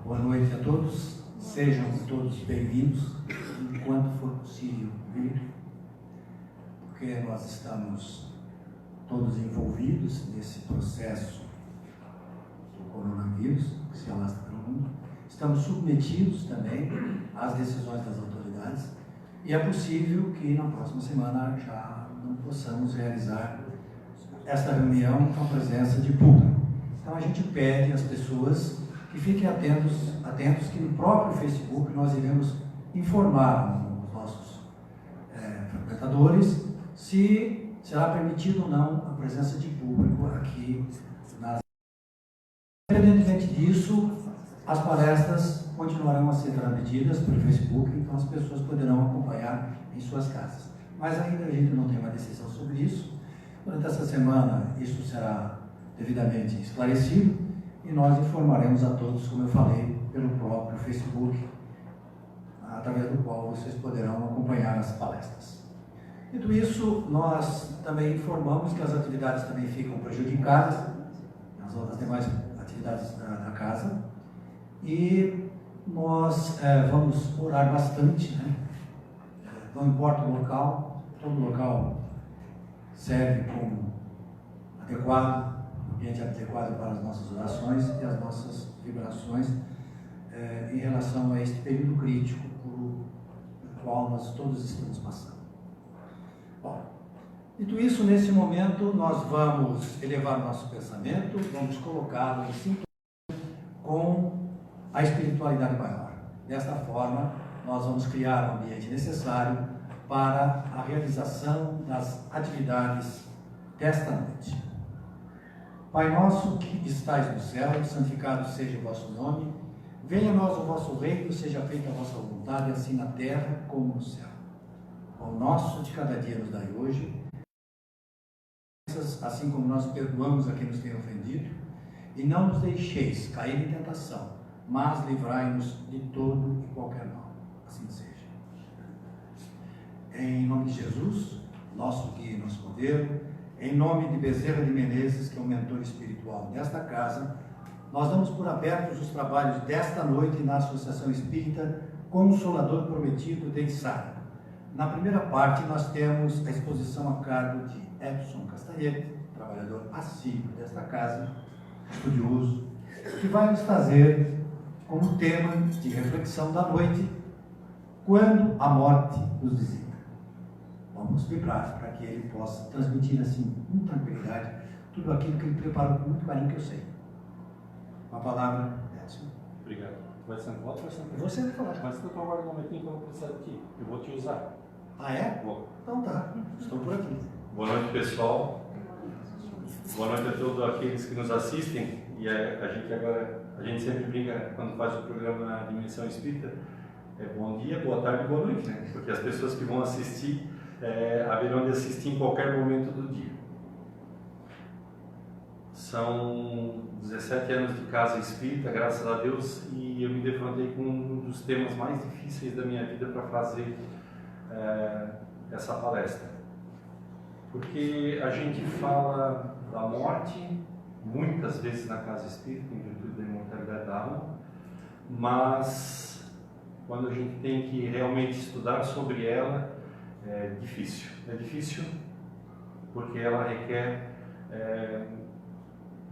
Boa noite a todos, sejam todos bem-vindos, enquanto for possível vir, porque nós estamos todos envolvidos nesse processo do coronavírus, que se alastra pelo mundo. Estamos submetidos também às decisões das autoridades e é possível que na próxima semana já não possamos realizar esta reunião com a presença de público. Então a gente pede às pessoas que fiquem atentos que no próprio Facebook nós iremos informar os nossos frequentadores se será permitido ou não a presença de público aqui nas... Independentemente disso, as palestras continuarão a ser transmitidas pelo Facebook, então as pessoas poderão acompanhar em suas casas. Mas ainda a gente não tem uma decisão sobre isso. Durante essa semana isso será devidamente esclarecido e nós informaremos a todos, como eu falei, pelo próprio Facebook, através do qual vocês poderão acompanhar as palestras. Dito isso, nós também informamos que as atividades também ficam prejudicadas, as demais atividades da casa, e nós vamos orar bastante, né? Não importa o local, todo local serve como adequado, ambiente adequado para as nossas orações e as nossas vibrações em relação a este período crítico pelo qual nós todos estamos passando. Bom, dito isso, nesse momento nós vamos elevar o nosso pensamento, vamos colocá-lo em sintonia com a espiritualidade maior. Desta forma, nós vamos criar o ambiente necessário para a realização das atividades desta noite. Pai nosso que estais no céu, santificado seja o vosso nome, venha a nós o vosso reino, seja feita a vossa vontade, assim na terra como no céu. O pão nosso de cada dia nos dai hoje, assim como nós perdoamos a quem nos tem ofendido, e não nos deixeis cair em tentação, mas livrai-nos de todo e qualquer mal. Assim seja. Em nome de Jesus, nosso guia e nosso modelo, em nome de Bezerra de Menezes, que é o mentor espiritual desta casa, nós damos por abertos os trabalhos desta noite na Associação Espírita Consolador Prometido de Içara. Na primeira parte, nós temos a exposição a cargo de Edson Castanhete, trabalhador assíduo desta casa, estudioso, que vai nos trazer como tema de reflexão da noite, quando a morte nos visita. Vamos vibrar para que ele possa transmitir assim, com tranquilidade, tudo aquilo que ele preparou com muito carinho, que eu sei. Uma palavra, Edson. Obrigado. Vai sendo voto, vai sendo. Você vai falar. Mas eu aguardo um momentinho que eu vou precisar de ti. Eu vou te usar. Ah, é? Vou. Então tá, estou por aqui. Boa noite, pessoal. Boa noite a todos aqueles que nos assistem. E a gente sempre brinca quando faz o programa na Dimensão Espírita. Bom dia, boa tarde e boa noite, né? Porque as pessoas que vão assistir haverão de assistir em qualquer momento do dia. São 17 anos de casa espírita, graças a Deus, e eu me defrontei com um dos temas mais difíceis da minha vida para fazer essa palestra. Porque a gente fala da morte muitas vezes na casa espírita, em virtude da imortalidade da alma, mas quando a gente tem que realmente estudar sobre ela, é difícil. É difícil porque ela requer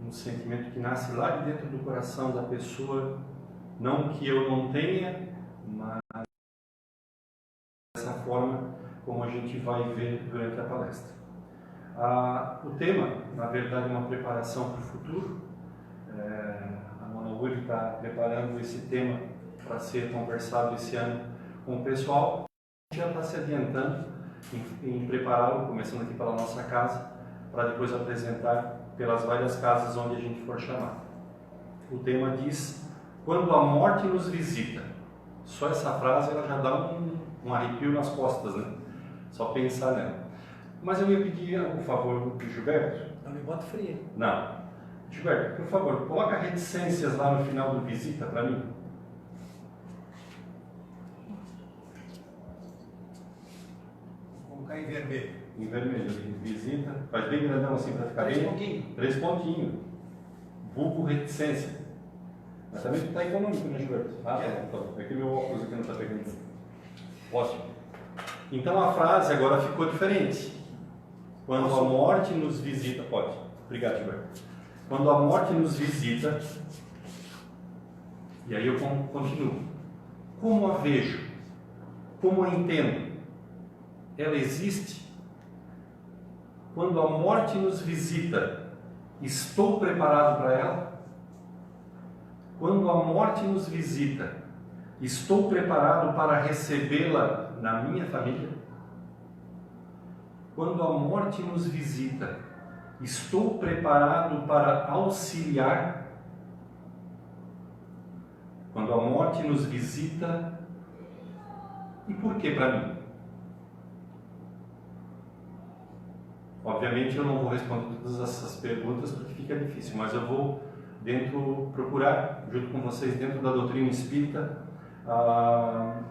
um sentimento que nasce lá de dentro do coração da pessoa, não que eu não tenha, mas dessa forma como a gente vai ver durante a palestra. O tema, na verdade, é uma preparação para o futuro. A Mona Uri está preparando esse tema para ser conversado esse ano com o pessoal. A gente já está se adiantando em prepará-lo, começando aqui pela nossa casa, para depois apresentar pelas várias casas onde a gente for chamar. O tema diz: quando a morte nos visita. Só essa frase ela já dá um arrepio nas costas, né? Só pensar nela. Mas eu ia pedir um favor do Gilberto. Não me bota fria. Não. Gilberto, por favor, coloca reticências lá no final do visita para mim. Vou colocar em vermelho. Em vermelho, visita. Faz bem grandão assim para ficar bem. 3 pontinhos. 3 pontinhos. Vulgo reticência. Mas também está econômico, né, Gilberto? Ah, tá. É que meu óculos aqui não está pegando. Ótimo. Então a frase agora ficou diferente. Quando a morte nos visita... Pode. Obrigado, Gilberto. Quando a morte nos visita... E aí eu continuo. Como a vejo? Como a entendo? Ela existe? Quando a morte nos visita, estou preparado para ela? Quando a morte nos visita, estou preparado para recebê-la na minha família? Quando a morte nos visita, estou preparado para auxiliar? Quando a morte nos visita, e por que para mim? Obviamente eu não vou responder todas essas perguntas porque fica difícil, mas eu vou procurar, junto com vocês, dentro da doutrina espírita, a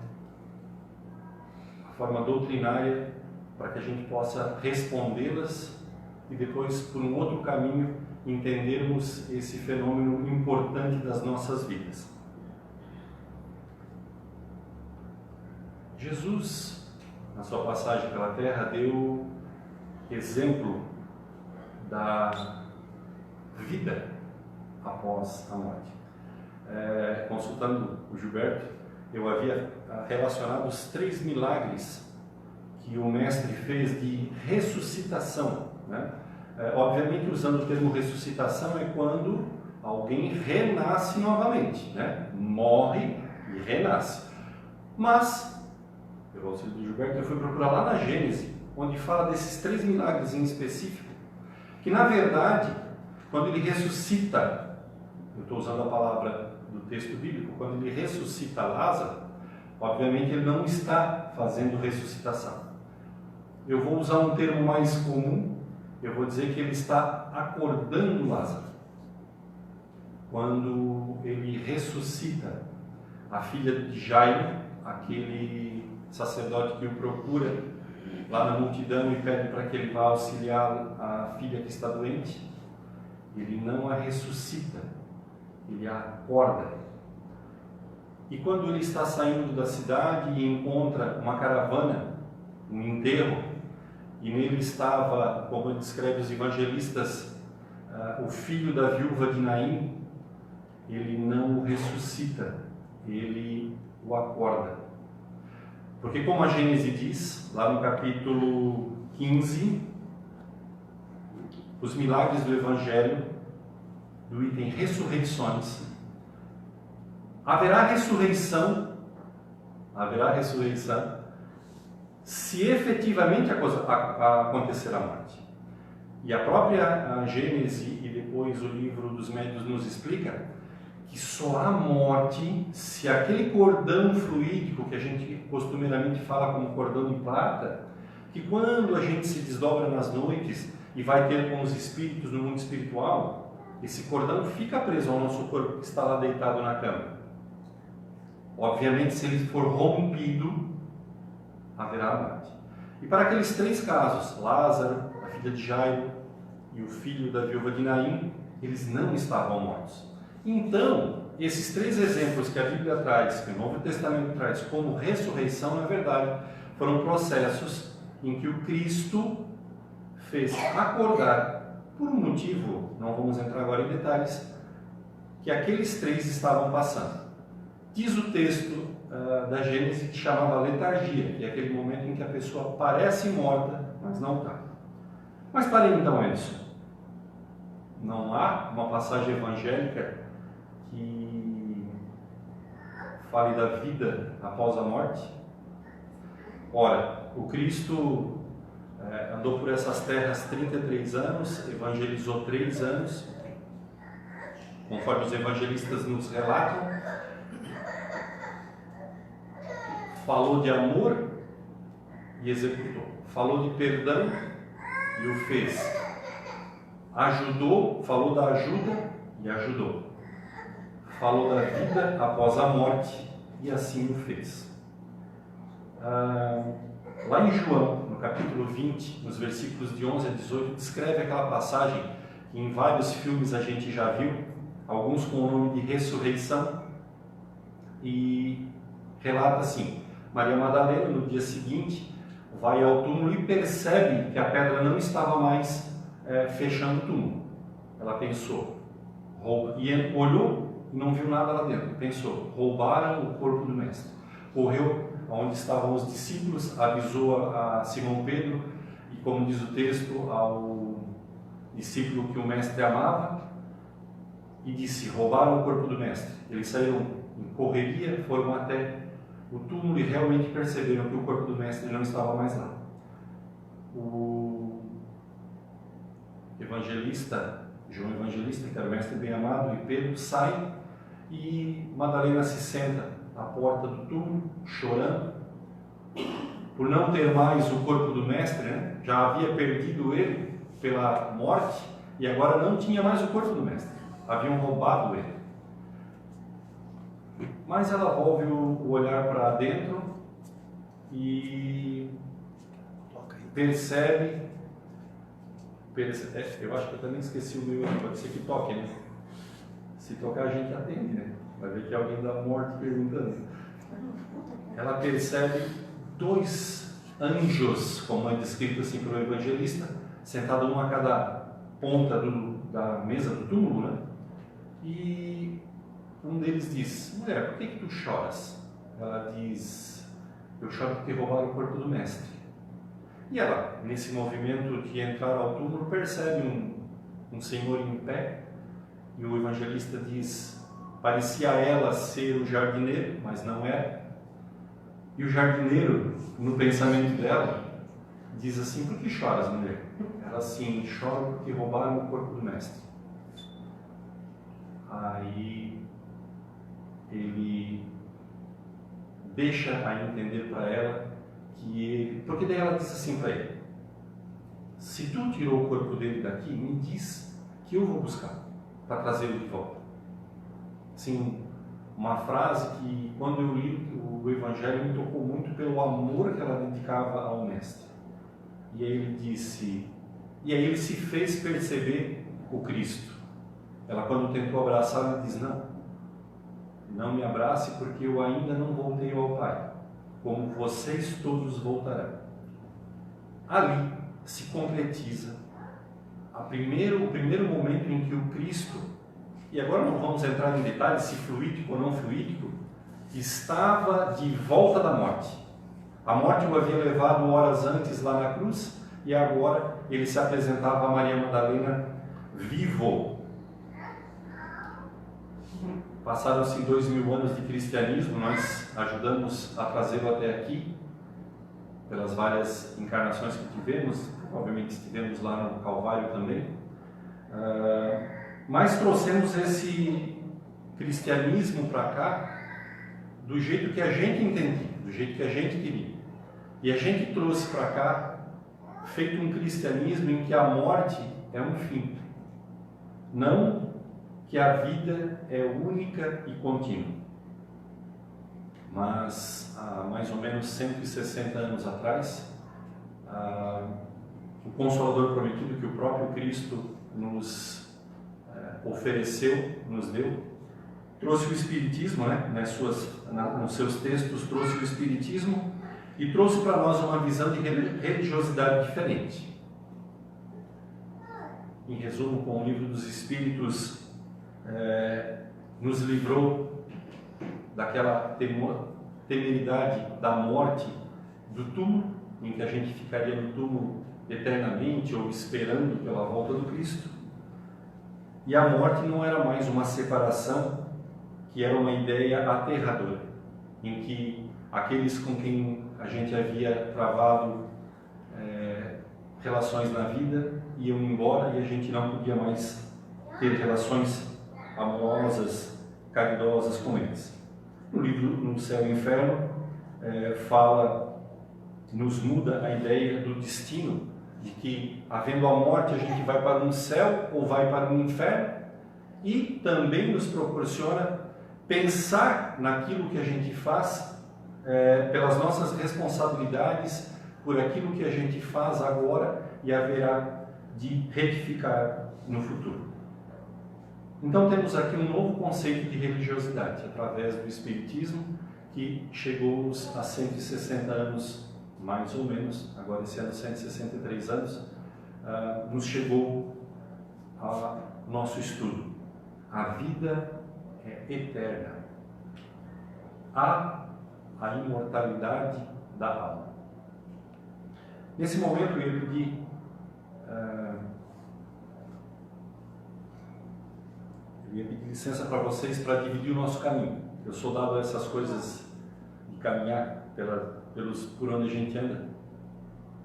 forma doutrinária para que a gente possa respondê-las e depois, por um outro caminho, entendermos esse fenômeno importante das nossas vidas. Jesus, na sua passagem pela Terra, deu exemplo da vida após a morte. Consultando o Gilberto, eu havia relacionado os 3 milagres que o Mestre fez de ressuscitação, né? Obviamente, usando o termo ressuscitação, é quando alguém renasce novamente, né? Morre e renasce. Mas, pelo auxílio do Gilberto, eu fui procurar lá na Gênesis, onde fala desses 3 milagres em específico, que na verdade, quando ele ressuscita, eu estou usando a palavra do texto bíblico, quando ele ressuscita Lázaro, obviamente ele não está fazendo ressuscitação. Eu vou usar um termo mais comum, eu vou dizer que ele está acordando Lázaro. Quando ele ressuscita a filha de Jairo, aquele sacerdote que o procura lá na multidão e pede para que ele vá auxiliar a filha que está doente, ele não a ressuscita, ele a acorda. E quando ele está saindo da cidade e encontra uma caravana, um enterro, e nele estava, como descreve os evangelistas, o filho da viúva de Naim, ele não o ressuscita, ele o acorda. Porque como a Gênesis diz, lá no capítulo 15, os milagres do Evangelho, do item ressurreições, haverá ressurreição se efetivamente acontecer a morte. E a própria Gênesis e depois o livro dos Médiuns nos explica que só há morte se aquele cordão fluídico que a gente costumeiramente fala como cordão de prata, que quando a gente se desdobra nas noites e vai ter com os espíritos no mundo espiritual, esse cordão fica preso ao nosso corpo que está lá deitado na cama. Obviamente, se ele for rompido, haverá a morte. E para aqueles 3 casos, Lázaro, a filha de Jairo e o filho da viúva de Naim, eles não estavam mortos. Então, esses 3 exemplos que a Bíblia traz, que o Novo Testamento traz como ressurreição, na verdade, foram processos em que o Cristo fez acordar, por um motivo, não vamos entrar agora em detalhes, que aqueles 3 estavam passando. Diz o texto da Gênesis que chamava letargia, que é aquele momento em que a pessoa parece morta, mas não está. Mas para então, Edson, não há uma passagem evangélica que fale da vida após a morte? Ora, o Cristo andou por essas terras 33 anos, evangelizou 3 anos, conforme os evangelistas nos relatam, falou de amor e executou, falou de perdão e o fez, ajudou, falou da ajuda e ajudou, falou da vida após a morte e assim o fez. Lá em João, no capítulo 20, nos versículos de 11 a 18, descreve aquela passagem que em vários filmes a gente já viu, alguns com o nome de ressurreição, e relata assim: Maria Madalena, no dia seguinte, vai ao túmulo e percebe que a pedra não estava mais fechando o túmulo. Ela pensou, e olhou e não viu nada lá dentro. Pensou, roubaram o corpo do mestre. Correu aonde estavam os discípulos, avisou a Simão Pedro e, como diz o texto, ao discípulo que o mestre amava, e disse: roubaram o corpo do mestre. Eles saíram em correria, foram até o túmulo e realmente perceberam que o corpo do mestre não estava mais lá. O evangelista, João Evangelista, que era o mestre bem amado, e Pedro sai, e Madalena se senta à porta do túmulo, chorando, por não ter mais o corpo do mestre, né? Já havia perdido ele pela morte, e agora não tinha mais o corpo do mestre, haviam roubado ele. Mas ela volve o olhar para dentro e percebe, eu acho que eu também esqueci o meu, pode ser que toque, né? Se tocar a gente atende, né? Vai ver que é alguém da morte perguntando. Ela percebe 2 anjos, como é descrito assim pelo evangelista, sentados um a cada ponta da mesa do túmulo, né? E um deles diz: mulher, por que tu choras? Ela diz: eu choro porque roubaram o corpo do mestre. E ela, nesse movimento de entrar ao túmulo, percebe um senhor em pé, e o evangelista diz: parecia a ela ser o jardineiro, mas não era. E o jardineiro, no pensamento dela, diz assim: por que choras, mulher? Ela assim: choro porque roubaram o corpo do mestre. Aí ele deixa a entender para ela que ele... Porque daí ela diz assim para ele: se tu tirou o corpo dele daqui, me diz que eu vou buscar para trazê-lo de volta. Assim, uma frase que, quando eu li o Evangelho, me tocou muito pelo amor que ela dedicava ao mestre. E aí ele disse... E aí ele se fez perceber o Cristo. Ela, quando tentou abraçar, ele diz: não me abrace, porque eu ainda não voltei ao Pai, como vocês todos voltarão. Ali se concretiza o primeiro momento em que o Cristo, e agora não vamos entrar em detalhes se fluídico ou não fluídico, estava de volta da morte. A morte o havia levado horas antes lá na cruz, e agora ele se apresentava a Maria Madalena vivo. Passaram-se 2000 anos de cristianismo, nós ajudamos a trazê-lo até aqui, pelas várias encarnações que tivemos, provavelmente estivemos lá no Calvário também, mas trouxemos esse cristianismo para cá do jeito que a gente entendia, do jeito que a gente queria. E a gente trouxe para cá, feito um cristianismo em que a morte é um fim, não que a vida é única e contínua. Mas há mais ou menos 160 anos atrás, o Consolador prometido que o próprio Cristo nos ofereceu, nos deu, trouxe o Espiritismo, né? Nos seus textos trouxe o Espiritismo e trouxe para nós uma visão de religiosidade diferente. Em resumo, com o Livro dos Espíritos, nos livrou daquela temeridade da morte, do túmulo, em que a gente ficaria no túmulo eternamente ou esperando pela volta do Cristo. E a morte não era mais uma separação, que era uma ideia aterradora, em que aqueles com quem a gente havia travado relações na vida iam embora e a gente não podia mais ter relações amorosas, caridosas com eles. No livro No Céu e Inferno, nos muda a ideia do destino, de que, havendo a morte, a gente vai para um céu ou vai para um inferno, e também nos proporciona pensar naquilo que a gente faz, pelas nossas responsabilidades, por aquilo que a gente faz agora e haverá de retificar no futuro. Então temos aqui um novo conceito de religiosidade, através do Espiritismo, que chegou a 160 anos, mais ou menos, agora esse ano 163 anos, nos chegou ao nosso estudo. A vida é eterna. Há a imortalidade da alma. Nesse momento eu pedi licença para vocês para dividir o nosso caminho. Eu sou dado a essas coisas de caminhar por onde a gente anda.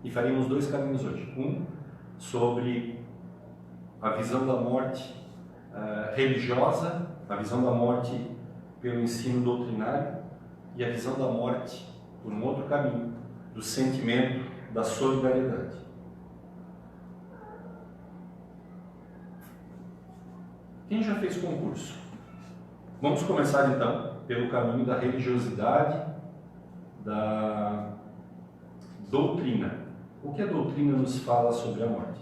E faremos 2 caminhos hoje. Um sobre a visão da morte religiosa, a visão da morte pelo ensino doutrinário, e a visão da morte por um outro caminho, do sentimento da solidariedade. Quem já fez concurso? Vamos começar então pelo caminho da religiosidade, da doutrina. O que a doutrina nos fala sobre a morte?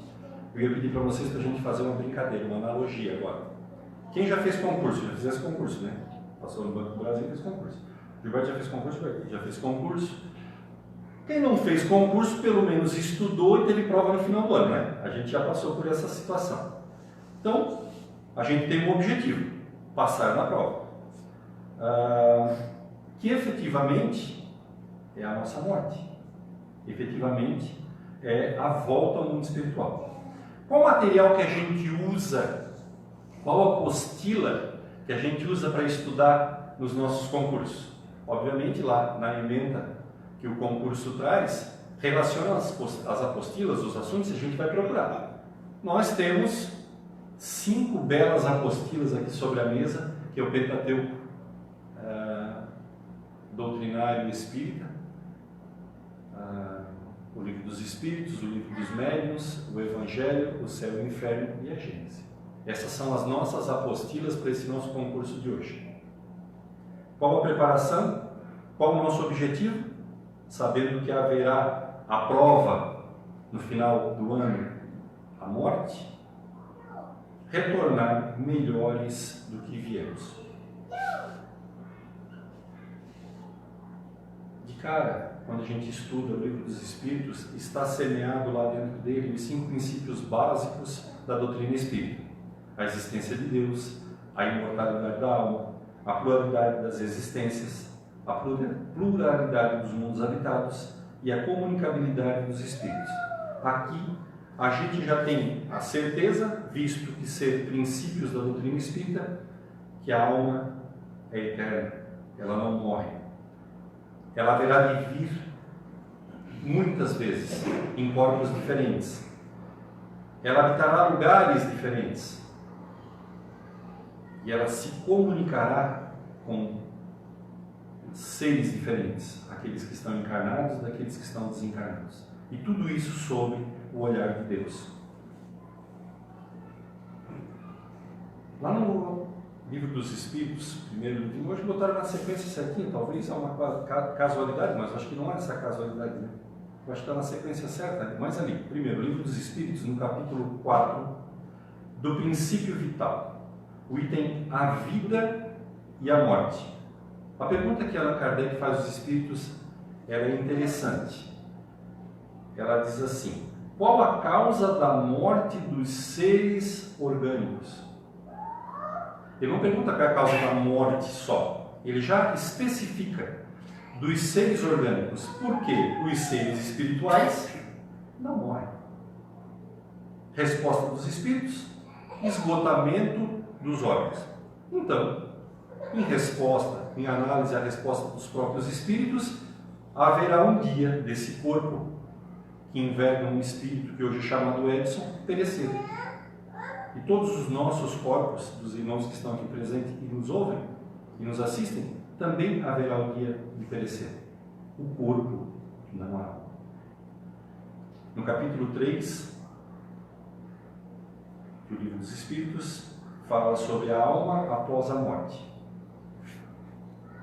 Eu ia pedir para vocês para a gente fazer uma brincadeira, uma analogia agora. Quem já fez concurso? Já fizesse concurso, né? Passou no Banco do Brasil e fez concurso. Gilberto já fez concurso? Já fez concurso. Quem não fez concurso, pelo menos estudou e teve prova no final do ano, né? A gente já passou por essa situação. Então, a gente tem um objetivo, passar na prova. Que efetivamente é a nossa morte. Efetivamente é a volta ao mundo espiritual. Qual material que a gente usa, qual apostila que a gente usa para estudar nos nossos concursos? Obviamente lá na ementa que o concurso traz, relaciona as apostilas, os assuntos, a gente vai procurar. Nós temos 5 belas apostilas aqui sobre a mesa, que é o Pentateuco doutrinário espírita, o Livro dos Espíritos, o Livro dos Médiuns, o Evangelho, o Céu e o Inferno e a Gênese. Essas são as nossas apostilas para esse nosso concurso de hoje. Qual a preparação? Qual o nosso objetivo? Sabendo que haverá a prova no final do ano, a morte, retornar melhores do que viemos. De cara, quando a gente estuda o Livro dos Espíritos, está semeado lá dentro dele os 5 princípios básicos da doutrina espírita: a existência de Deus, a imortalidade da alma, a pluralidade das existências, a pluralidade dos mundos habitados e a comunicabilidade dos espíritos. Aqui a gente já tem a certeza, visto que ser princípios da doutrina espírita, que a alma é eterna, ela não morre. Ela haverá de vir muitas vezes em corpos diferentes. Ela habitará lugares diferentes. E ela se comunicará com seres diferentes, aqueles que estão encarnados daqueles que estão desencarnados. E tudo isso sob o olhar de Deus. Lá no Livro dos Espíritos, primeiro livro, hoje botaram na sequência certinha, talvez é uma casualidade, mas acho que não é essa casualidade, né? Eu acho que está na sequência certa, mas ali, primeiro, Livro dos Espíritos, no capítulo 4, do princípio vital, o item a vida e a morte. A pergunta que Allan Kardec faz aos espíritos, ela é interessante. Ela diz assim: qual a causa da morte dos seres orgânicos? Ele não pergunta qual é a causa da morte só, ele já especifica dos seres orgânicos, porque os seres espirituais não morrem. Resposta dos espíritos: esgotamento dos órgãos. Então, em resposta, em análise à resposta dos próprios espíritos, haverá um dia desse corpo que enverga um espírito que hoje é chamado Edson, perecer. E todos os nossos corpos, dos irmãos que estão aqui presentes e nos ouvem, e nos assistem, também haverá o dia de perecer. O corpo não há. No capítulo 3 do Livro dos Espíritos, fala sobre a alma após a morte.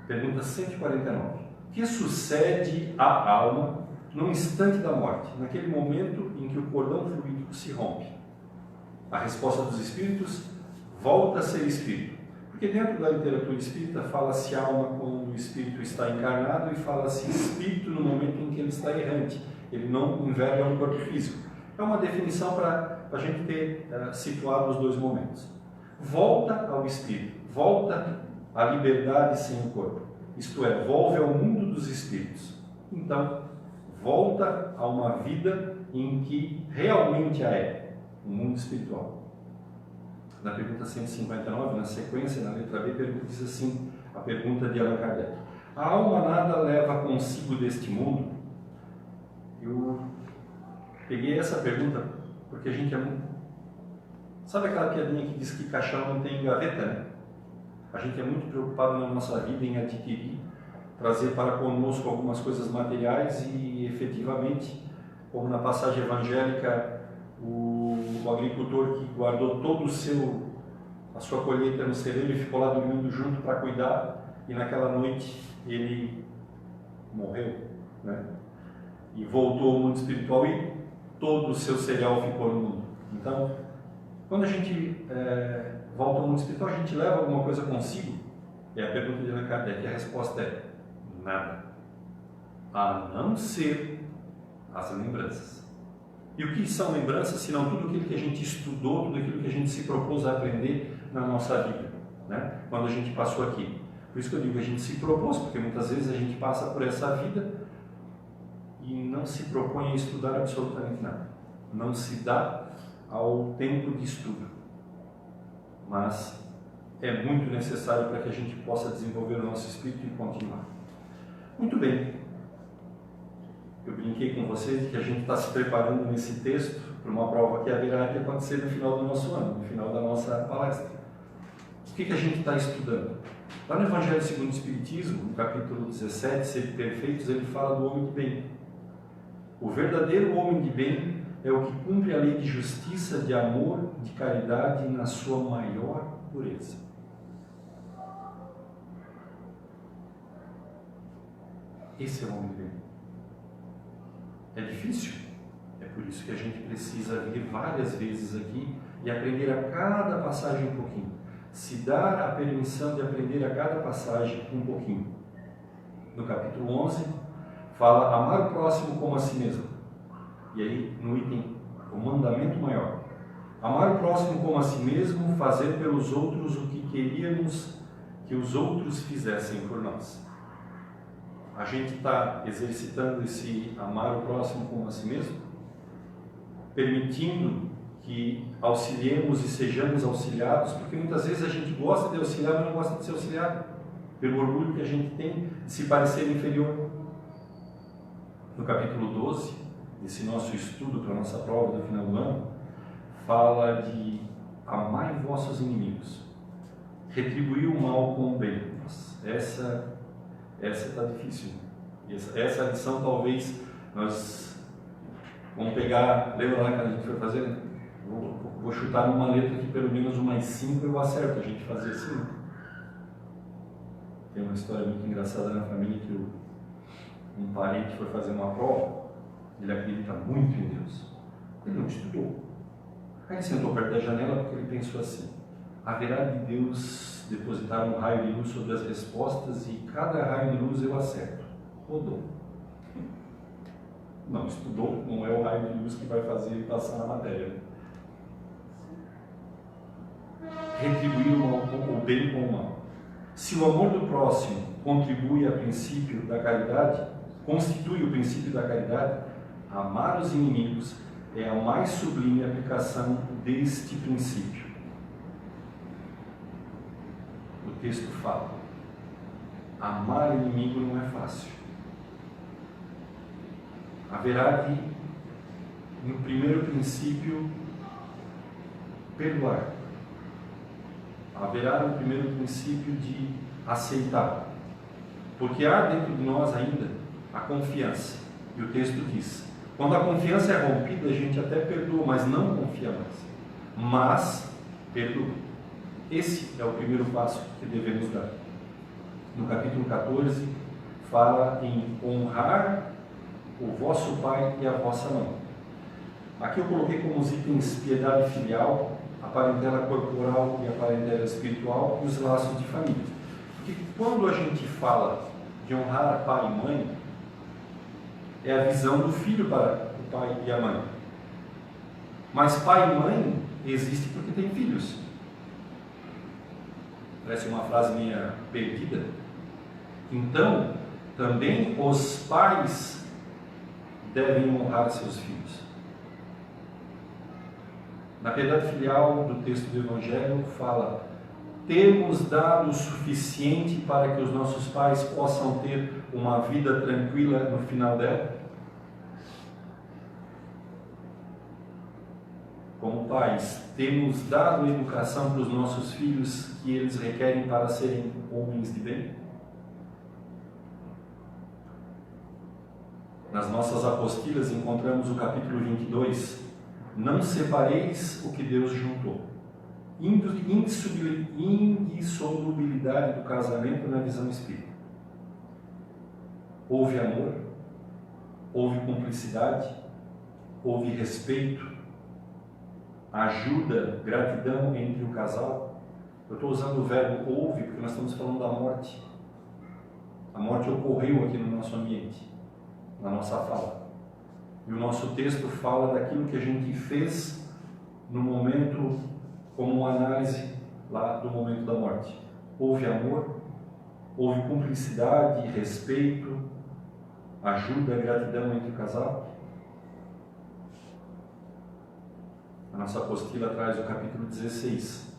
Pergunta 149. O que sucede à alma no instante da morte, naquele momento em que o cordão fluídico se rompe? A resposta dos espíritos: volta a ser espírito. Porque dentro da literatura espírita fala-se alma quando o espírito está encarnado e fala-se espírito no momento em que ele está errante. Ele não enverga um corpo físico. É uma definição para a gente ter situado os dois momentos. Volta ao espírito, volta à liberdade sem o corpo. Isto é, volve ao mundo dos espíritos. Então, volta a uma vida em que realmente a é, o mundo espiritual. Na pergunta 159, na sequência, na letra B, diz assim, a pergunta de Allan Kardec. A alma nada leva consigo deste mundo? Eu peguei essa pergunta porque a gente é muito... Sabe aquela piadinha que diz que caixão não tem gaveta, né? A gente é muito preocupado na nossa vida em adquirir, trazer para conosco algumas coisas materiais e, efetivamente, como na passagem evangélica, o agricultor que guardou todo a sua colheita no celeiro e ficou lá dormindo junto para cuidar, e naquela noite ele morreu, né? E voltou ao mundo espiritual e todo o seu cereal ficou no mundo. Então, quando a gente volta ao mundo espiritual, a gente leva alguma coisa consigo? É a pergunta de Allan Kardec, e a resposta é nada, a não ser as lembranças. E o que são lembranças, senão tudo aquilo que a gente estudou, tudo aquilo que a gente se propôs a aprender na nossa vida, né? Quando a gente passou aqui. Por isso que eu digo, a gente se propôs, porque muitas vezes a gente passa por essa vida e não se propõe a estudar absolutamente nada. Não se dá ao tempo de estudo. Mas é muito necessário para que a gente possa desenvolver o nosso espírito e continuar. Muito bem. Eu brinquei com vocês de que a gente está se preparando nesse texto para uma prova que haverá de acontecer no final do nosso ano, no final da nossa palestra. O que a gente está estudando? Lá no Evangelho segundo o Espiritismo, no capítulo 17, Sede Perfeitos, ele fala do homem de bem. O verdadeiro homem de bem é o que cumpre a lei de justiça, de amor, de caridade na sua maior pureza. Esse é o homem de bem. É difícil, é por isso que a gente precisa vir várias vezes aqui e aprender a cada passagem um pouquinho. Se dar a permissão de aprender a cada passagem um pouquinho. No capítulo 11, fala amar o próximo como a si mesmo. E aí, no item, o mandamento maior. Amar o próximo como a si mesmo, fazer pelos outros o que queríamos que os outros fizessem por nós. A gente está exercitando esse amar o próximo como a si mesmo, permitindo que auxiliemos e sejamos auxiliados, porque muitas vezes a gente gosta de auxiliar, mas não gosta de ser auxiliado, pelo orgulho que a gente tem de se parecer inferior. No capítulo 12, desse nosso estudo para a nossa prova do final do ano, fala de amai vossos inimigos, retribuir o mal com o bem. Nossa, essa está difícil. Essa lição talvez nós vamos pegar, lembra lá que a gente foi fazer? Vou chutar numa letra que pelo menos umas 5 eu acerto, a gente fazer assim. Tem uma história muito engraçada na família que um parente foi fazer uma prova, ele acredita muito em Deus, ele não estudou. Aí ele sentou perto da janela porque ele pensou assim, haverá de Deus depositar um raio de luz sobre as respostas e cada raio de luz eu acerto. Rodou. Não estudou, não é o raio de luz que vai fazer ele passar na matéria. Retribuir o bem com o mal. Se o amor do próximo constitui o princípio da caridade, amar os inimigos é a mais sublime aplicação deste princípio. O texto fala, amar inimigo não é fácil. Haverá de, no primeiro princípio, perdoar. Haverá no primeiro princípio de aceitar. Porque há dentro de nós ainda a confiança. E o texto diz, quando a confiança é rompida, a gente até perdoa, mas não confia mais. Mas perdoa. Esse é o primeiro passo que devemos dar. No capítulo 14, fala em honrar o vosso pai e a vossa mãe. Aqui eu coloquei como os itens piedade filial, a parentela corporal e a parentela espiritual e os laços de família. Porque quando a gente fala de honrar pai e mãe, é a visão do filho para o pai e a mãe. Mas pai e mãe existe porque tem filhos. Parece uma frase minha perdida. Então, também os pais devem honrar seus filhos. Na piedade filial do texto do Evangelho fala: temos dado o suficiente para que os nossos pais possam ter uma vida tranquila no final dela? Como pais, temos dado a educação para os nossos filhos que eles requerem para serem homens de bem? Nas nossas apostilas encontramos o capítulo 22. Não separeis o que Deus juntou. Indissolubilidade do casamento na visão espírita. Houve amor, houve cumplicidade, houve respeito, ajuda, gratidão entre o casal. Eu estou usando o verbo houve porque nós estamos falando da morte. A morte ocorreu aqui no nosso ambiente, na nossa fala. E o nosso texto fala daquilo que a gente fez no momento, como uma análise lá do momento da morte. Houve amor, houve cumplicidade, respeito, ajuda, gratidão entre o casal. A nossa apostila traz o capítulo 16.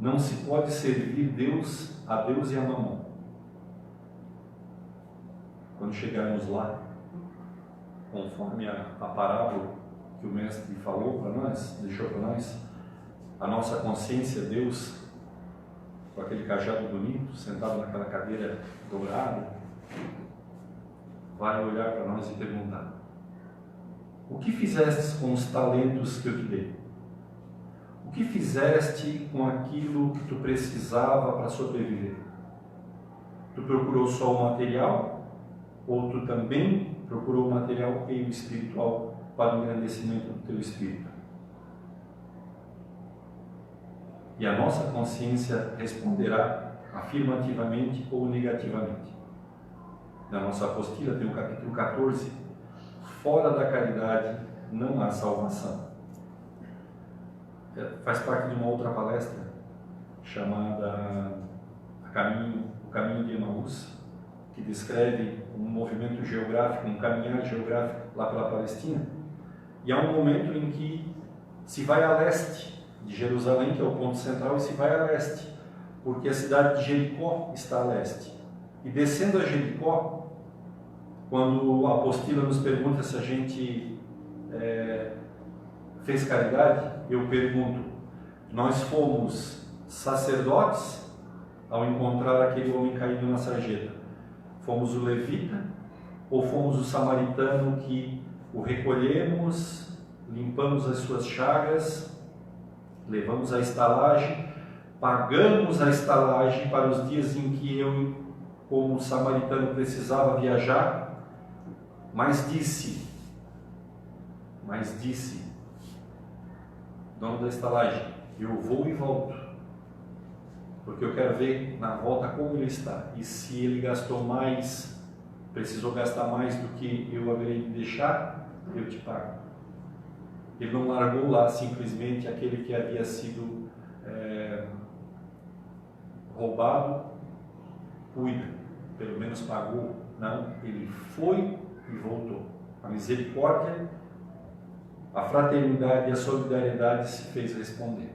Não se pode servir a Deus e a mamão. Quando chegarmos lá, conforme a parábola que o mestre falou para nós, deixou para nós, a nossa consciência, Deus, com aquele cajado bonito, sentado naquela cadeira dourada, vai olhar para nós e perguntar: o que fizeste com os talentos que eu te dei? O que fizeste com aquilo que tu precisava para sobreviver? Tu procurou só o material? Ou tu também procurou o material e o espiritual para o engrandecimento do teu espírito? E a nossa consciência responderá afirmativamente ou negativamente. Na nossa apostila tem o capítulo 14. Fora da caridade não há salvação. Faz parte de uma outra palestra chamada O Caminho de Emaús, que descreve um movimento geográfico, um caminhar geográfico lá pela Palestina. E há um momento em que se vai a leste de Jerusalém, que é o ponto central, e se vai a leste, porque a cidade de Jericó está a leste. E descendo a Jericó, quando a apostila nos pergunta se a gente fez caridade, eu pergunto: nós fomos sacerdotes ao encontrar aquele homem caído na sarjeta? Fomos o levita ou fomos o samaritano que o recolhemos, limpamos as suas chagas, levamos a estalagem, pagamos a estalagem para os dias em que eu, como samaritano, precisava viajar, mas disse, dono da estalagem, eu vou e volto, porque eu quero ver na volta como ele está, e se ele gastou mais, precisou gastar mais do que eu haverei de deixar, eu te pago. Ele não largou lá simplesmente aquele que havia sido roubado, cuida, pelo menos pagou. Não, ele foi e voltou. A misericórdia, a fraternidade e a solidariedade se fez responder.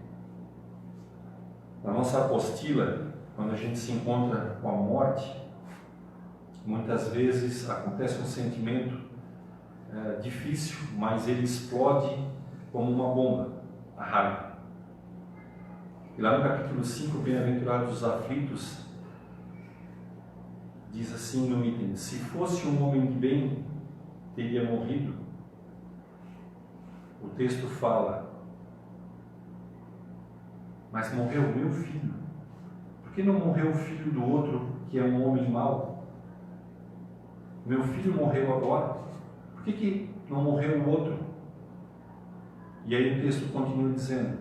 Na nossa apostila, quando a gente se encontra com a morte, muitas vezes acontece um sentimento difícil, mas ele explode como uma bomba, a raiva. E lá no capítulo 5, Bem-aventurados os aflitos, diz assim no item: se fosse um homem de bem, teria morrido. O texto fala: mas morreu o meu filho. Por que não morreu o filho do outro, que é um homem mau? Meu filho morreu agora. Por que não morreu o outro? E aí o texto continua dizendo: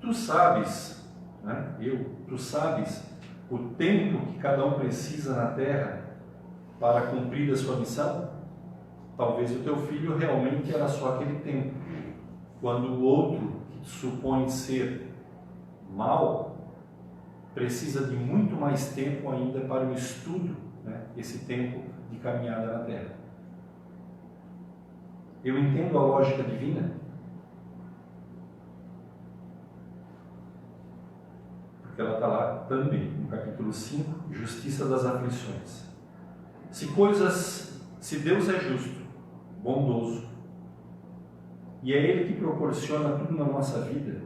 tu sabes, né? Tu sabes o tempo que cada um precisa na terra para cumprir a sua missão? Talvez o teu filho realmente era só aquele tempo, quando o outro, que te supõe ser mau, precisa de muito mais tempo ainda para o estudo, né? Esse tempo de caminhada na terra. Eu entendo a lógica divina, porque ela está lá também, no capítulo 5, Justiça das Aflições. Se Deus é justo, bondoso, e é Ele que proporciona tudo na nossa vida,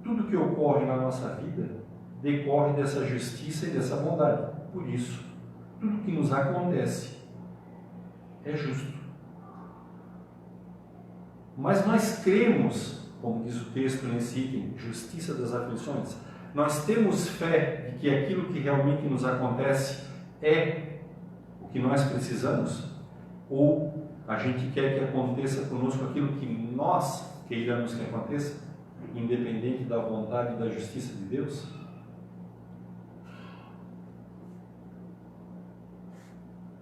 tudo que ocorre na nossa vida decorre dessa justiça e dessa bondade. Por isso, tudo que nos acontece é justo. Mas nós cremos, como diz o texto nesse item, justiça das aflições, nós temos fé de que aquilo que realmente nos acontece é o que nós precisamos? Ou a gente quer que aconteça conosco aquilo que nós queiramos que aconteça, independente da vontade e da justiça de Deus?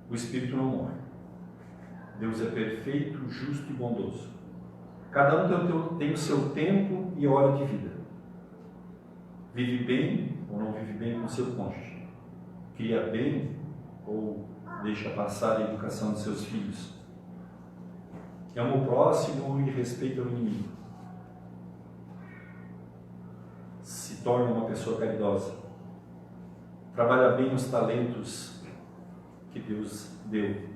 O Espírito não morre. Deus é perfeito, justo e bondoso. Cada um tem o seu tempo e hora de vida. Vive bem ou não vive bem com o seu cônjuge. Cria bem ou deixa passar a educação de seus filhos. Ama o próximo e respeita o inimigo. Se torna uma pessoa caridosa. Trabalha bem os talentos que Deus deu.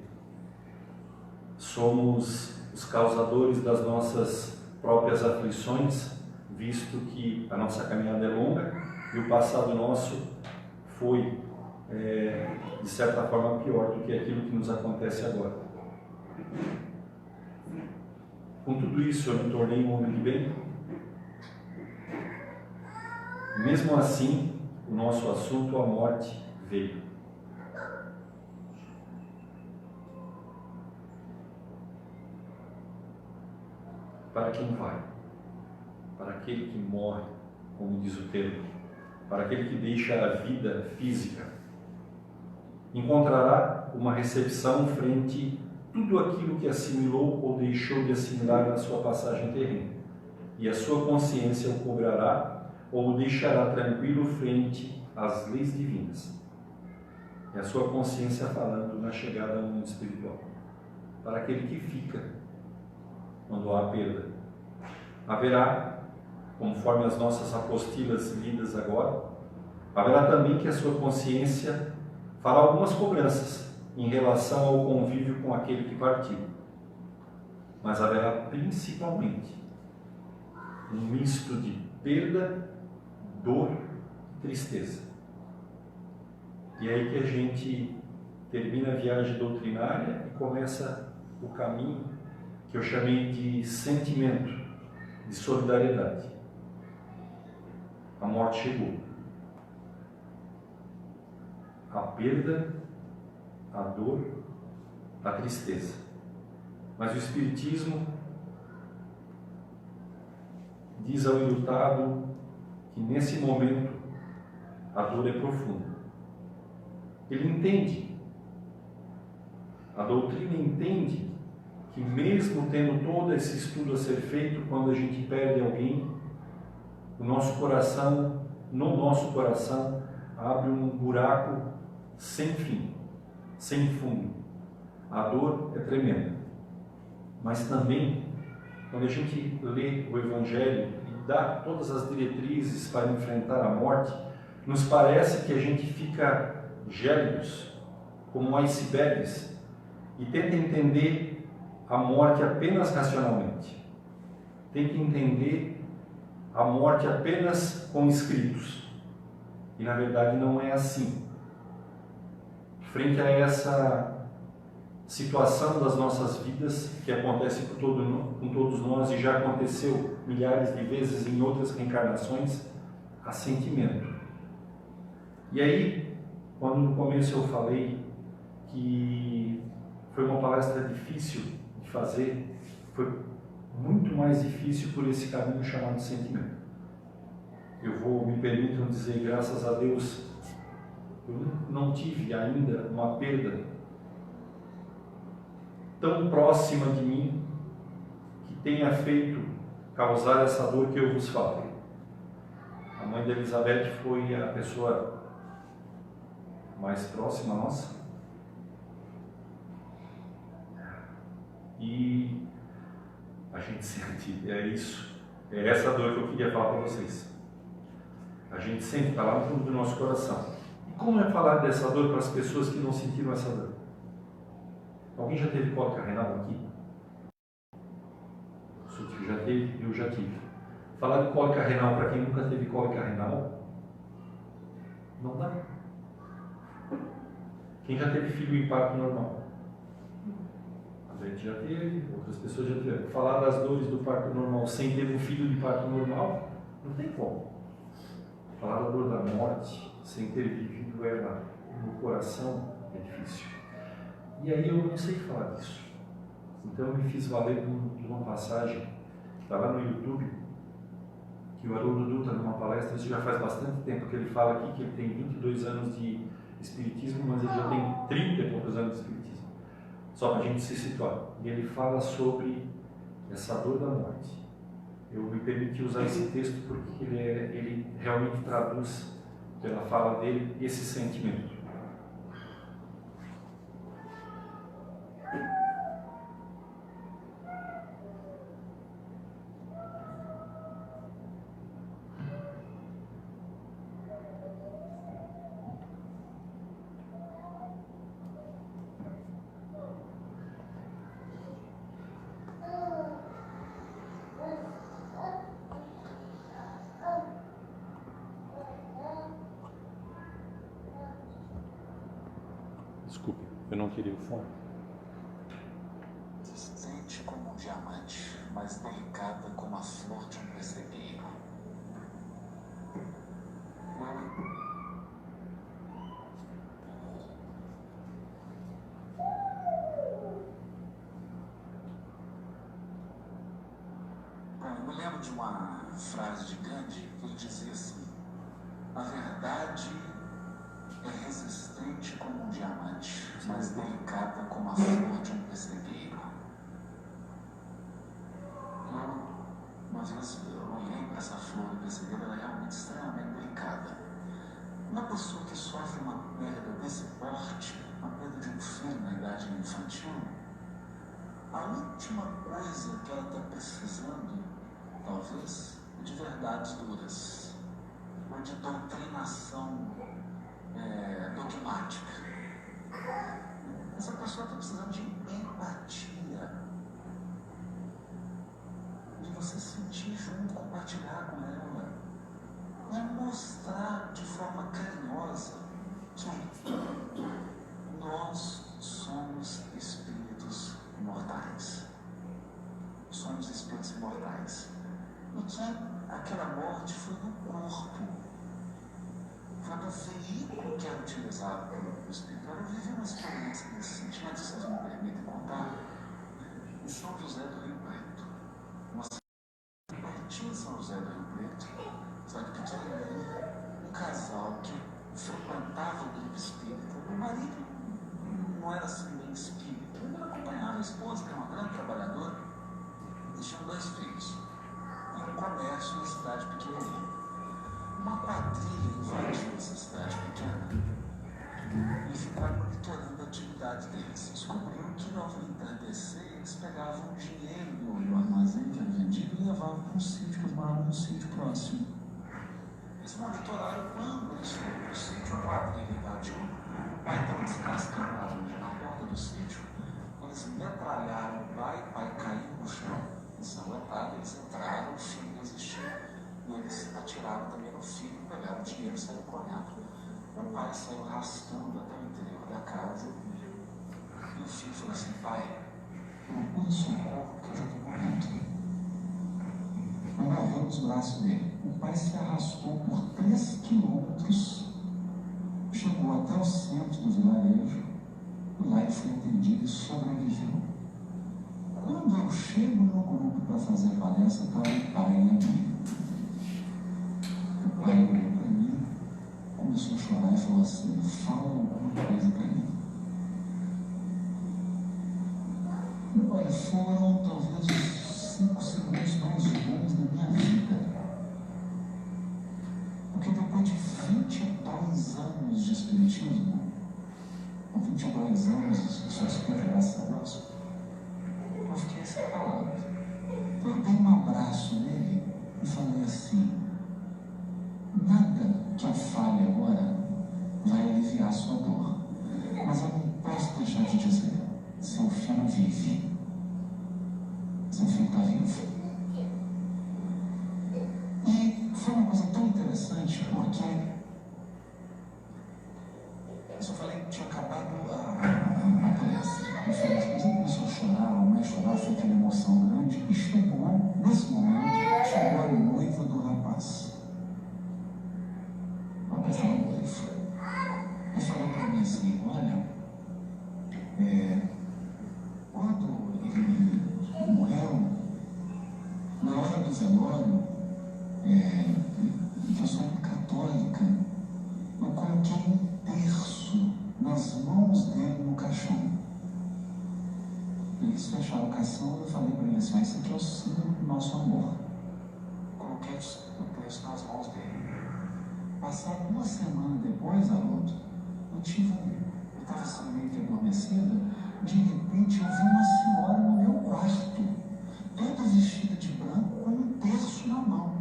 Somos os causadores das nossas próprias aflições, visto que a nossa caminhada é longa e o passado nosso foi, de certa forma, pior do que aquilo que nos acontece agora. Com tudo isso, eu me tornei um homem de bem? Mesmo assim, o nosso assunto, a morte, veio. Para quem vai? Para aquele que morre, como diz o termo, para aquele que deixa a vida física. Encontrará uma recepção frente a tudo aquilo que assimilou ou deixou de assimilar na sua passagem terrena. E a sua consciência o cobrará ou o deixará tranquilo frente às leis divinas. É a sua consciência falando na chegada ao mundo espiritual. Para aquele que fica, quando há perda. Haverá, conforme as nossas apostilas lidas agora, haverá também que a sua consciência fará algumas cobranças em relação ao convívio com aquele que partiu. Mas haverá principalmente um misto de perda, dor e tristeza. E é aí que a gente termina a viagem doutrinária e começa o caminho que eu chamei de sentimento, de solidariedade. A morte chegou. A perda, a dor, a tristeza. Mas o Espiritismo diz ao enlutado que nesse momento a dor é profunda. Ele entende, a doutrina entende que mesmo tendo todo esse estudo a ser feito, quando a gente perde alguém, no nosso coração abre um buraco sem fim, sem fundo. A dor é tremenda. Mas também, quando a gente lê o Evangelho e dá todas as diretrizes para enfrentar a morte, nos parece que a gente fica gélidos, como icebergs, e tenta entender a morte apenas racionalmente. Tem que entender a morte apenas com escritos. E na verdade não é assim. Frente a essa situação das nossas vidas, que acontece com todos nós e já aconteceu milhares de vezes em outras reencarnações, há sentimento. E aí, quando no começo eu falei que foi uma palestra difícil fazer, foi muito mais difícil por esse caminho chamado sentimento. Me permitam dizer, graças a Deus, eu não tive ainda uma perda tão próxima de mim que tenha causar essa dor que eu vos falo. A mãe de Elizabeth foi a pessoa mais próxima nossa. E a gente sente, é essa dor que eu queria falar para vocês. A gente sente, está lá no fundo do nosso coração. E como é falar dessa dor para as pessoas que não sentiram essa dor? Alguém já teve cólica renal aqui? O Sutil já teve, eu já tive. Falar de cólica renal para quem nunca teve cólica renal, não dá. Quem já teve filho em parto normal? A gente já teve, outras pessoas já tiveram. Falar das dores do parto normal sem ter um filho de parto normal, não tem como. Falar da dor da morte sem ter vivido ela no coração é difícil. E aí eu não sei falar disso. Então eu me fiz valer de uma passagem que está lá no YouTube, que o Haroldo Dutra, numa palestra, isso já faz bastante tempo que ele fala aqui, que ele tem 22 anos de espiritismo, mas ele já tem 30 e poucos anos de espiritismo. Só para a gente se situar. E ele fala sobre essa dor da morte. Eu me permiti usar esse texto porque ele realmente traduz, pela fala dele, esse sentimento. Desculpe, eu não queria o fone. Resistente como um diamante, mas delicada como a flor de um persegueiro. Eu me lembro de uma frase de Gandhi que ele dizia assim: a verdade é resistente como um diamante, mas delicada como a flor de um pessegueiro. Uma vez eu olhei para essa flor do pessegueiro, ela é realmente extremamente delicada. Uma pessoa que sofre uma perda desse porte, uma perda de um filho na idade infantil, a última coisa que ela está precisando, talvez, é de verdades duras, ou de doutrinação dogmática. Essa pessoa está precisando de empatia, de você sentir junto, compartilhar com ela, e mostrar de forma carinhosa que nós somos espíritos imortais. Somos espíritos imortais. E que aquela morte foi no corpo. Foi no veículo que era utilizado pelo Espírito. Eu vivi uma experiência nesse sentido, se vocês me permitem contar, em São José do Rio Preto. Uma cidade pertinho de São José do Rio Preto, cidade pequena, um casal que frequentava o grupo espírita. O marido não era assim bem espírita, ele acompanhava a esposa, que era uma grande trabalhadora, e tinham 2 filhos. E um comércio na cidade pequenininha. Uma quadrilha invadiu essa cidade pequena e ficou monitorando a atividade deles. Descobriu que ao entardecer eles pegavam dinheiro do armazém que era vendido e levavam para um sítio, que eles moravam num sítio próximo. Eles monitoraram quando eles foram para o sítio, a quadrilha invadiu, o pai estava descascando a laranja na porta do sítio. Eles metralharam o pai caiu no chão, ensanguentado, eles entraram, o filho existiu. E eles atiraram também no filho, pegaram o dinheiro e saíram correndo. O pai saiu arrastando até o interior da casa. E o filho falou assim: pai, procura socorro porque eu já estou morrendo. Agarrou nos braços dele. O pai se arrastou por 3 quilômetros, chegou até o centro do vilarejo, e lá ele foi atendido e sobreviveu. Quando eu chego no grupo para fazer a palestra, está o pai e a mãe. O pai olhou para mim, começou a chorar e falou assim: fala alguma coisa para mim. Olha, foram talvez os 5 segundos mais bons da minha vida. Porque depois de 22 anos de espiritismo, 22 anos, só espero, graças a Deus, eu fiquei sem palavras. Eu dei um abraço nele e falei assim: nada que eu fale agora vai aliviar a sua dor, mas eu não posso deixar de dizer: seu filho vive. Seu filho está vivo. E foi uma coisa tão interessante, porque eu só falei que tinha acabado a palestra. Eu falei, mas ele começou a chorar, a mãe chorar, foi aquela emoção grande. E chegou, nesse momento, chegou a noiva do rapaz. O rapaz era noivo. E falou para mim assim: olha, quando ele morreu, na hora do velório, eu sou católica, eu coloquei um terço nas mãos dele no caixão. Eles fecharam o caixão e eu falei para ele assim: mas isso aqui é o símbolo do nosso amor. Coloquei o terço nas mãos dele. Passado uma semana depois, Haroldo, eu estava assim meio que adormecida. De repente eu vi uma senhora no meu quarto, toda vestida de branco, com um terço na mão.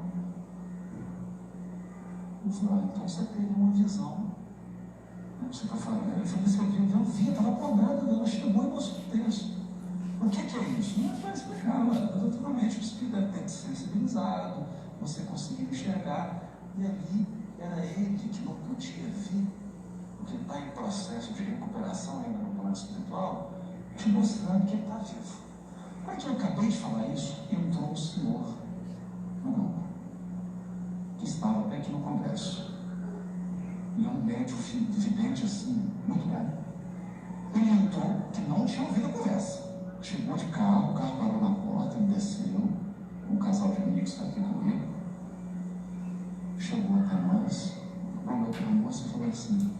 Eu falei: então você teve uma visão. Você está falando? Eu falei: você viu? Eu vi, estava acordada, ela chegou e mostrou o terço. O que é isso? Não é para explicar, mas naturalmente o espírito deve ter se sensibilizado, você conseguiu enxergar, e ali era ele que não podia vir, porque está em processo de recuperação ainda no plano espiritual, te mostrando que ele está vivo. Quando eu acabei de falar isso, entrou um senhor no grupo, que estava até aqui no congresso. E é um médium vidente assim, muito bom. Ele entrou, que não tinha ouvido a conversa. Chegou de carro, o carro parou na porta, ele desceu. Um casal de amigos está aqui comigo. Chegou até nós, olhou para a moça e falou assim: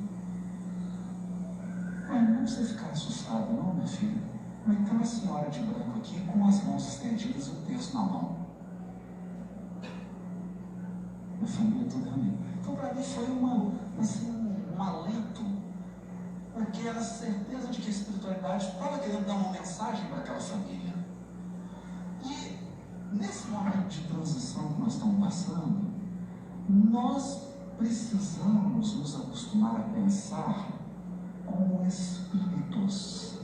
não precisa ficar assustada não, minha filha. Mas tem uma senhora de branco aqui com as mãos estendidas e o terço na mão. Minha família toda amiga. Então para mim foi um alento, porque era a certeza de que a espiritualidade estava querendo dar uma mensagem para aquela família. E nesse momento de transição que nós estamos passando, nós precisamos nos acostumar a pensar como espíritos.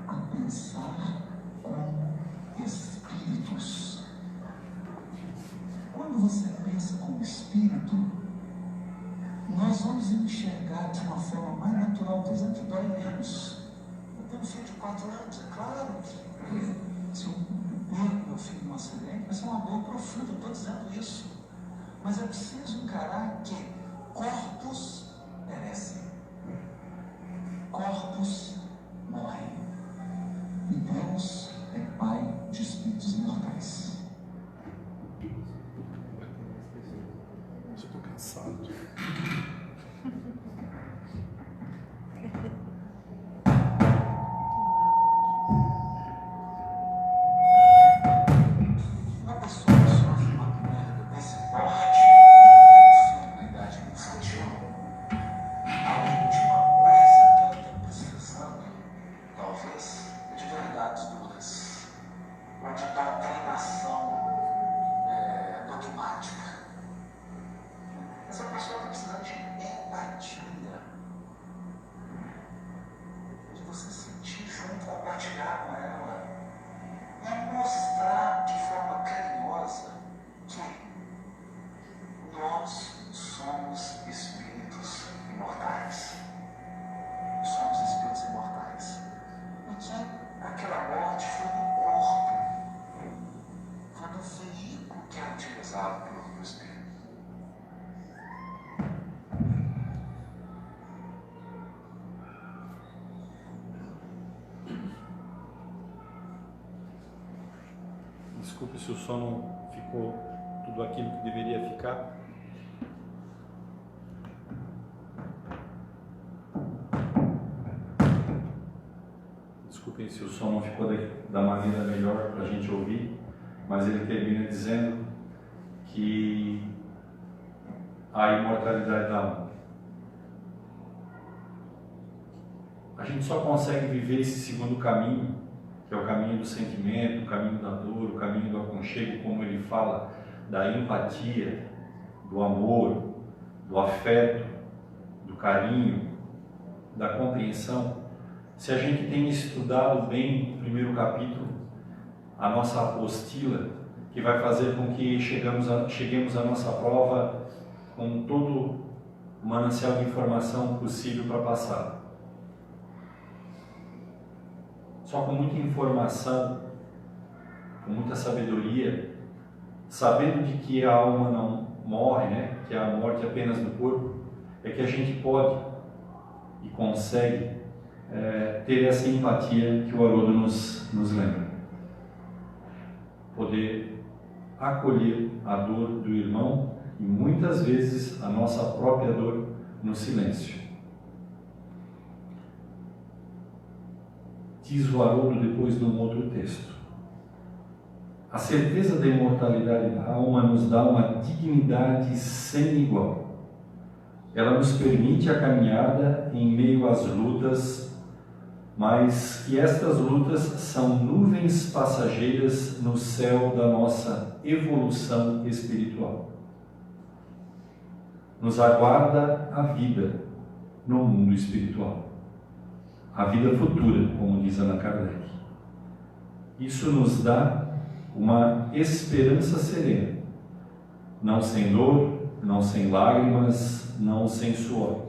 A pensar como espíritos. Quando você pensa como espírito, nós vamos enxergar de uma forma mais natural, por exemplo, que dói menos. Eu tenho um filho de 4 anos, é claro que se eu perco meu filho num acidente, vai ser uma dor profunda, eu estou dizendo isso. Mas é preciso encarar que corpos perecem, corpos morrem. E Deus é Pai de espíritos imortais. Eu estou cansado. Uma pessoa que sofre uma merda desse porte, na idade infantil, a última coisa que ela está precisando, talvez, é de verdades duras, ou de doutrinação dogmática. Essa pessoa está precisando de empatia, de você sentir junto, compartilhar com ela e mostrar de forma carinhosa que nós somos espíritos imortais. Somos espíritos imortais. E que aquela morte foi do corpo, foi do veículo que é utilizado pelo espírito. Desculpe se o som não ficou tudo aquilo que deveria ficar. Desculpem se o som não ficou da maneira melhor para a gente ouvir, mas ele termina dizendo que a imortalidade da alma. A gente só consegue viver esse segundo caminho, que é o caminho do sentimento, o caminho da dor, o caminho do aconchego, como ele fala, da empatia, do amor, do afeto, do carinho, da compreensão. Se a gente tem estudado bem o primeiro capítulo, a nossa apostila, que vai fazer com que cheguemos à nossa prova com todo o manancial de informação possível para passar. Só com muita informação, com muita sabedoria, sabendo de que a alma não morre, né? Que a morte é apenas do corpo, é que a gente pode e consegue ter essa empatia que o Haroldo nos lembra. Poder acolher a dor do irmão e muitas vezes a nossa própria dor no silêncio. Diz o Haroldo depois num outro texto: a certeza da imortalidade da alma nos dá uma dignidade sem igual. Ela nos permite a caminhada em meio às lutas, mas que estas lutas são nuvens passageiras no céu da nossa evolução espiritual. Nos aguarda a vida no mundo espiritual. A vida futura, como diz Allan Kardec. Isso nos dá uma esperança serena, não sem dor, não sem lágrimas, não sem suor,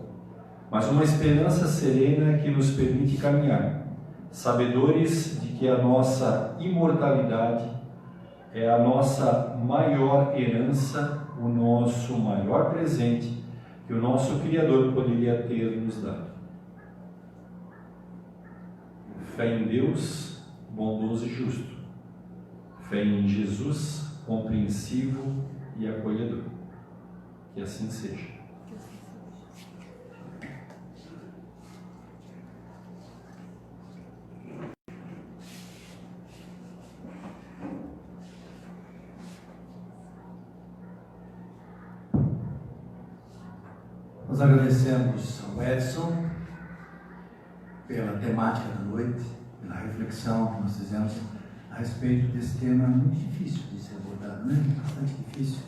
mas uma esperança serena que nos permite caminhar, sabedores de que a nossa imortalidade é a nossa maior herança, o nosso maior presente que o nosso Criador poderia ter nos dado. Fé em Deus, bondoso e justo. Fé em Jesus, compreensivo e acolhedor. Que assim seja. Nós agradecemos ao Edson pela temática da noite, pela reflexão que nós fizemos a respeito desse tema muito difícil de ser abordado, né? Bastante difícil,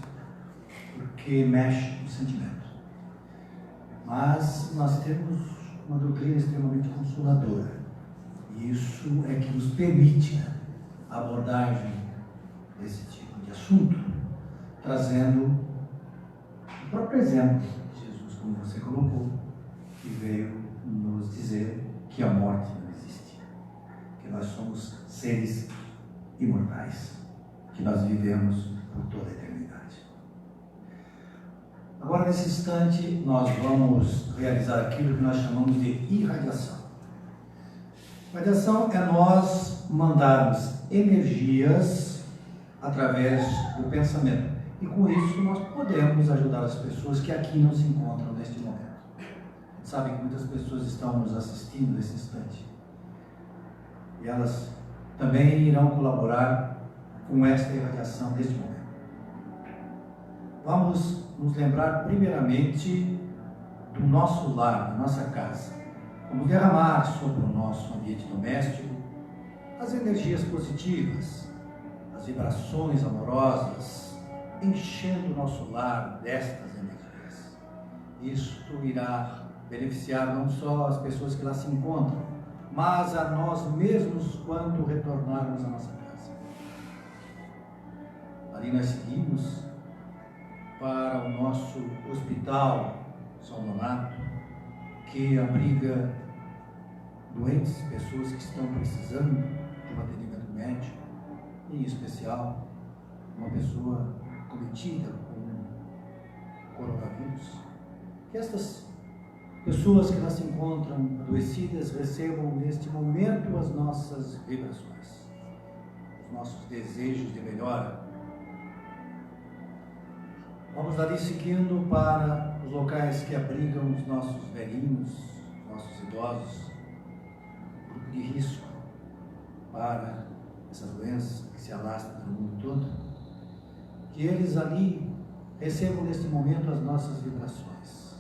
porque mexe com o sentimento. Mas nós temos uma doutrina extremamente consoladora, e isso é que nos permite a abordagem desse tipo de assunto, trazendo o próprio exemplo de Jesus, como você colocou, que veio nos dizer que a morte não existe, que nós somos seres imortais, que nós vivemos por toda a eternidade. Agora, nesse instante, nós vamos realizar aquilo que nós chamamos de irradiação. Irradiação é nós mandarmos energias através do pensamento, e com isso nós podemos ajudar as pessoas que aqui não se encontram neste momento. Sabem que muitas pessoas estão nos assistindo nesse instante, e elas também irão colaborar com esta irradiação neste momento. Vamos nos lembrar primeiramente do nosso lar, da nossa casa. Vamos derramar sobre o nosso ambiente doméstico as energias positivas, as vibrações amorosas, enchendo o nosso lar destas energias. Isto irá beneficiar não só as pessoas que lá se encontram, mas a nós mesmos quando retornarmos à nossa casa. Ali nós seguimos para o nosso hospital São Donato, que abriga doentes, pessoas que estão precisando de um atendimento médico, em especial uma pessoa cometida com coronavírus. Que estas pessoas que lá se encontram adoecidas recebam neste momento as nossas vibrações, os nossos desejos de melhora. Vamos ali seguindo para os locais que abrigam os nossos velhinhos, nossos idosos, grupo de risco para essa doença que se alastra no mundo todo, que eles ali recebam neste momento as nossas vibrações.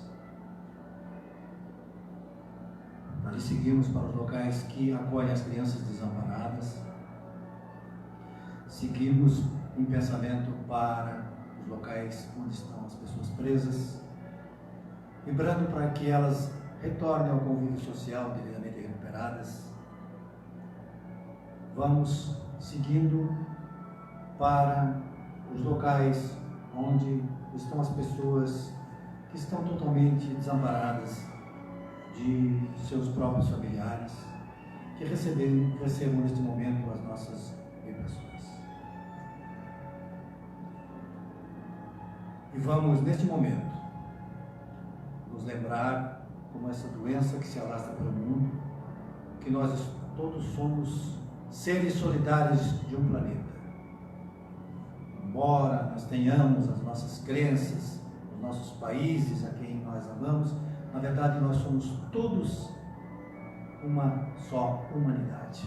Ali seguimos para os locais que acolhem as crianças desamparadas, seguimos em pensamento para os locais onde estão as pessoas presas, vibrando para que elas retornem ao convívio social devidamente recuperadas. Vamos seguindo para os locais onde estão as pessoas que estão totalmente desamparadas de seus próprios familiares, que recebam neste momento as nossas vibrações. E vamos, neste momento, nos lembrar como essa doença que se alastra pelo mundo, que nós todos somos seres solidários de um planeta. Embora nós tenhamos as nossas crenças, os nossos países a quem nós amamos, na verdade nós somos todos uma só humanidade.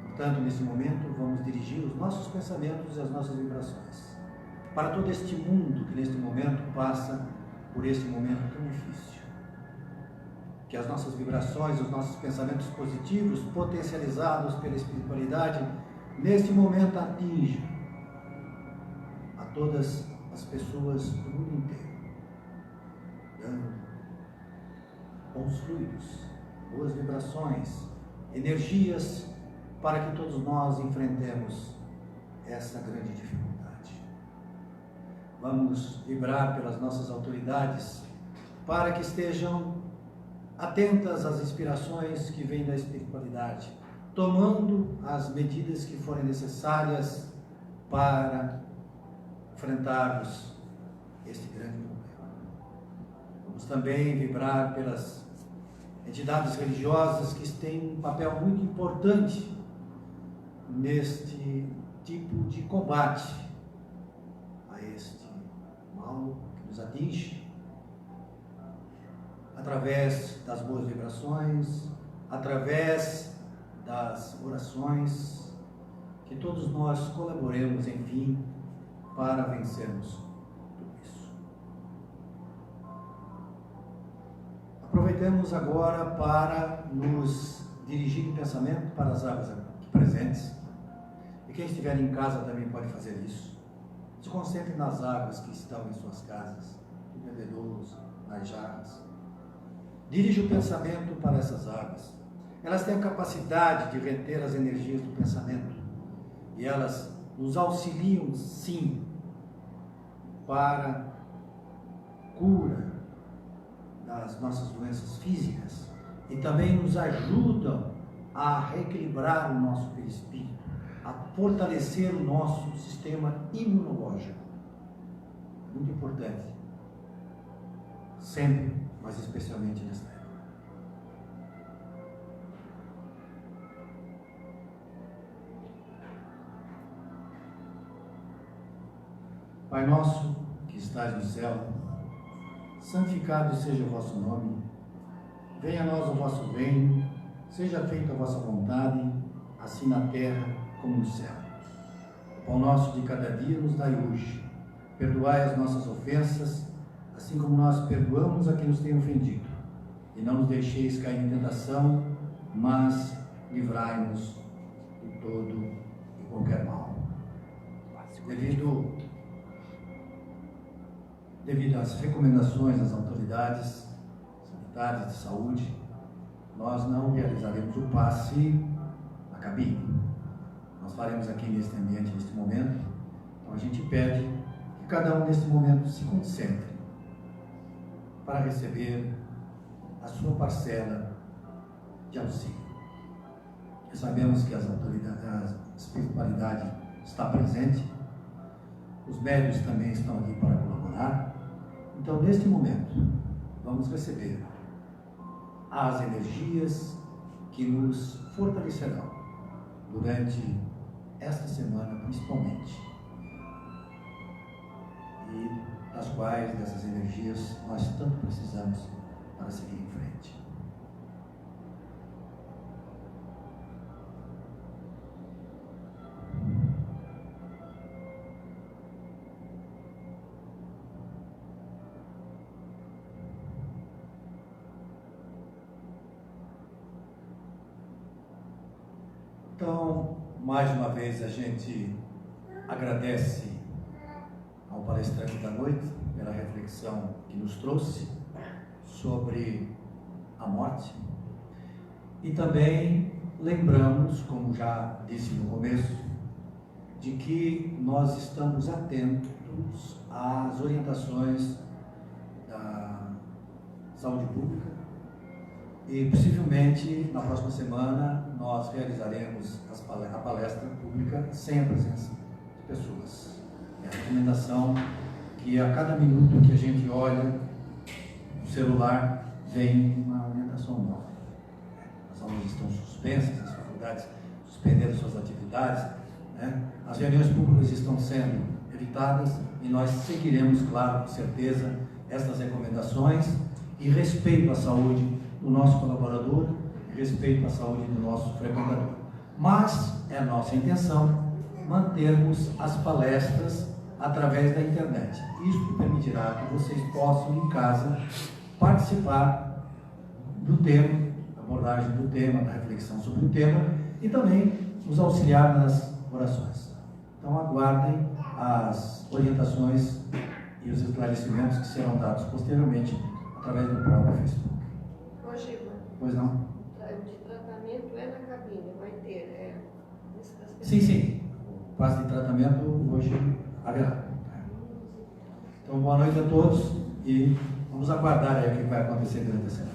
Portanto, nesse momento, vamos dirigir os nossos pensamentos e as nossas vibrações para todo este mundo que neste momento passa por esse momento tão difícil. Que as nossas vibrações, os nossos pensamentos positivos, potencializados pela espiritualidade, neste momento atinjam a todas as pessoas do mundo inteiro, dando bons fluidos, boas vibrações, energias para que todos nós enfrentemos essa grande dificuldade. Vamos vibrar pelas nossas autoridades para que estejam atentas às inspirações que vêm da espiritualidade, tomando as medidas que forem necessárias para enfrentarmos este grande problema. Vamos também vibrar pelas entidades religiosas que têm um papel muito importante neste tipo de combate a este mal que nos atinge, através das boas vibrações, através das orações, que todos nós colaboremos, enfim, para vencermos tudo isso. Aproveitemos agora para nos dirigir em pensamento para as águas aqui presentes, e quem estiver em casa também pode fazer isso. Se concentre nas águas que estão em suas casas, no bebedouros, nas jarras. Dirija o pensamento para essas águas. Elas têm a capacidade de reter as energias do pensamento e elas nos auxiliam, sim, para cura das nossas doenças físicas e também nos ajudam a reequilibrar o nosso perispírito, a fortalecer o nosso sistema imunológico. Muito importante, sempre, mas especialmente nesta época. Pai nosso, que estás no céu, santificado seja o vosso nome. Venha a nós o vosso reino, seja feita a vossa vontade, assim na terra como no céu. O pão nosso de cada dia nos dai hoje. Perdoai as nossas ofensas, assim como nós perdoamos a quem nos tem ofendido. E não nos deixeis cair em tentação, mas livrai-nos de todo e qualquer mal. Devido às recomendações das autoridades sanitárias de saúde, nós não realizaremos o passe na cabine. Nós faremos aqui neste ambiente, neste momento. Então a gente pede que cada um neste momento se concentre para receber a sua parcela de auxílio. E sabemos que a espiritualidade está presente, os médios também estão aqui para colaborar. Então, neste momento, vamos receber as energias que nos fortalecerão durante esta semana principalmente, e das quais, dessas energias, nós tanto precisamos para seguir em frente. Então, mais uma vez, a gente agradece ao palestrante da noite pela reflexão que nos trouxe sobre a morte, e também lembramos, como já disse no começo, de que nós estamos atentos às orientações da saúde pública. E possivelmente na próxima semana nós realizaremos a palestra pública sem a presença de pessoas. É a recomendação que a cada minuto que a gente olha no celular vem uma orientação nova. As aulas estão suspensas, as faculdades suspenderam suas atividades, né? As reuniões públicas estão sendo evitadas e nós seguiremos, claro, com certeza, estas recomendações e respeito à saúde do nosso colaborador e respeito à saúde do nosso frequentador. Mas é nossa intenção mantermos as palestras através da internet. Isso permitirá que vocês possam, em casa, participar do tema, da abordagem do tema, da reflexão sobre o tema e também nos auxiliar nas orações. Então aguardem as orientações e os esclarecimentos que serão dados posteriormente através do próprio Facebook. Pois não? De tratamento é na cabine, vai ter. Sim. O passe de tratamento hoje haverá. Então, boa noite a todos e vamos aguardar aí o que vai acontecer durante a semana.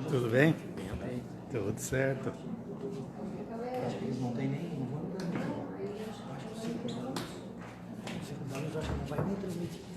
Tudo bem? Tudo certo. Acho que eles não têm nem. Não vão dar nem. Acho que o segundo acho que não vai nem transmitir.